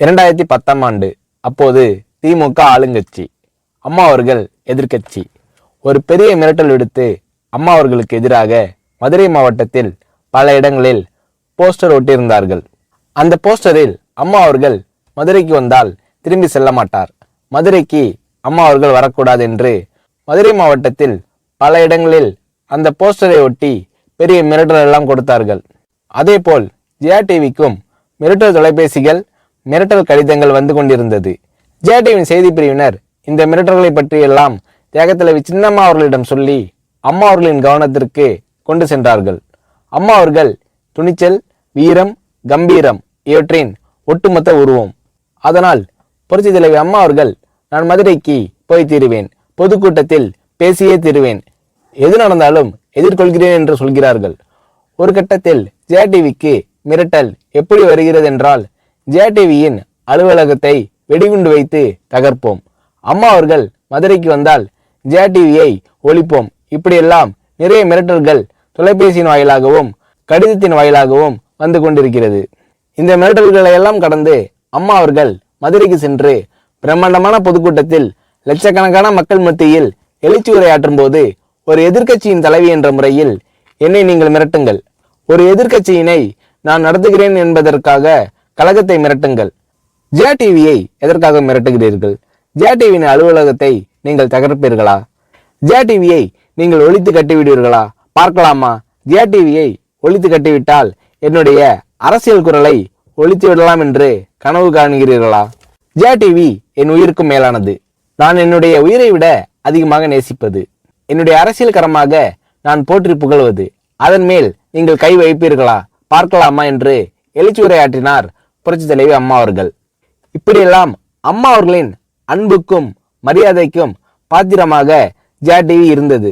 2010ஆம் ஆண்டு. அப்போது திமுக ஆளுங்கட்சி, அம்மா அவர்கள் எதிர்க்கட்சி. ஒரு பெரிய மிரட்டல் விடுத்து அம்மா அவர்களுக்கு எதிராக மதுரை மாவட்டத்தில் பல இடங்களில் போஸ்டர் ஒட்டியிருந்தார்கள். அந்த போஸ்டரில் அம்மா அவர்கள் மதுரைக்கு வந்தால் திரும்பி செல்ல மாட்டார், மதுரைக்கு அம்மா அவர்கள் வரக்கூடாது என்று மதுரை மாவட்டத்தில் பல இடங்களில் அந்த போஸ்டரை ஒட்டி பெரிய மிரட்டல் எல்லாம் கொடுத்தார்கள். அதேபோல் ஜெயா டிவிக்கும் மிரட்டல் தொலைபேசிகள், மிரட்டல் கடிதங்கள் வந்து கொண்டிருந்தது. ஜெயா டிவியின் செய்தி பிரிவினர் இந்த மிரட்டல்களை பற்றியெல்லாம் தியாகத்தலைவி சின்னம்மா அவர்களிடம் சொல்லி அம்மா அவர்களின் கவனத்திற்கு கொண்டு சென்றார்கள். அம்மா அவர்கள் துணிச்சல், வீரம், கம்பீரம் இவற்றின் ஒட்டுமொத்த உருவம். அதனால் புரட்சி தலைவி அம்மா அவர்கள், நான் மதுரைக்கு போய் தீருவேன், பொதுக்கூட்டத்தில் பேசியே தீருவேன், எது நடந்தாலும் எதிர்கொள்கிறேன் என்று சொல்கிறார்கள். ஒரு கட்டத்தில் ஜெயா டிவிக்கு மிரட்டல் எப்படி வருகிறது என்றால், ஜெயா டிவியின் அலுவலகத்தை வெடிகுண்டு வைத்து தகர்ப்போம், அம்மா அவர்கள் மதுரைக்கு வந்தால் ஜெயா டிவியை ஒழிப்போம், இப்படியெல்லாம் நிறைய மிரட்டல்கள் தொலைபேசியின் வாயிலாகவும் கடிதத்தின் வாயிலாகவும் வந்து கொண்டிருக்கிறது. இந்த மிரட்டல்களை எல்லாம் கடந்து அம்மா அவர்கள் மதுரைக்கு சென்று பிரம்மாண்டமான பொதுக்கூட்டத்தில் லட்சக்கணக்கான மக்கள் மத்தியில் எழுச்சி உரையாற்றும் போது, ஒரு எதிர்க்கட்சியின் தலைவி என்ற முறையில் என்னை நீங்கள் மிரட்டுங்கள், ஒரு எதிர்க்கட்சியினை நான் நடத்துகிறேன் என்பதற்காக கழகத்தை மிரட்டுங்கள், ஜெயா டிவியை எதற்காக மிரட்டுகிறீர்கள், ஜெயா டிவியின் அலுவலகத்தை நீங்கள் தகர்ப்பீர்களா, ஜெயா டிவியை நீங்கள் ஒழித்து கட்டிவிடுவீர்களா, பார்க்கலாமா, ஜெயா டிவியை ஒழித்து கட்டிவிட்டால் என்னுடைய அரசியல் குரலை ஒழித்து விடலாம் என்று கனவு காண்கிறீர்களா? ஜெயா டிவி என் உயிருக்கும் மேலானது, நான் என்னுடைய உயிரை விட அதிகமாக நேசிப்பது, என்னுடைய அரசியல் கரமாக நான் போற்றி புகழ்வது, அதன் மேல் நீங்கள் கை வைப்பீர்களா, பார்க்கலாமா என்று எழுச்சி உரையாற்றினார் புரட்சி தலைவி அம்மா அவர்கள். இப்படியெல்லாம் அம்மா அவர்களின் அன்புக்கும் மரியாதைக்கும் பாத்திரமாக ஜெயா டிவி இருந்தது.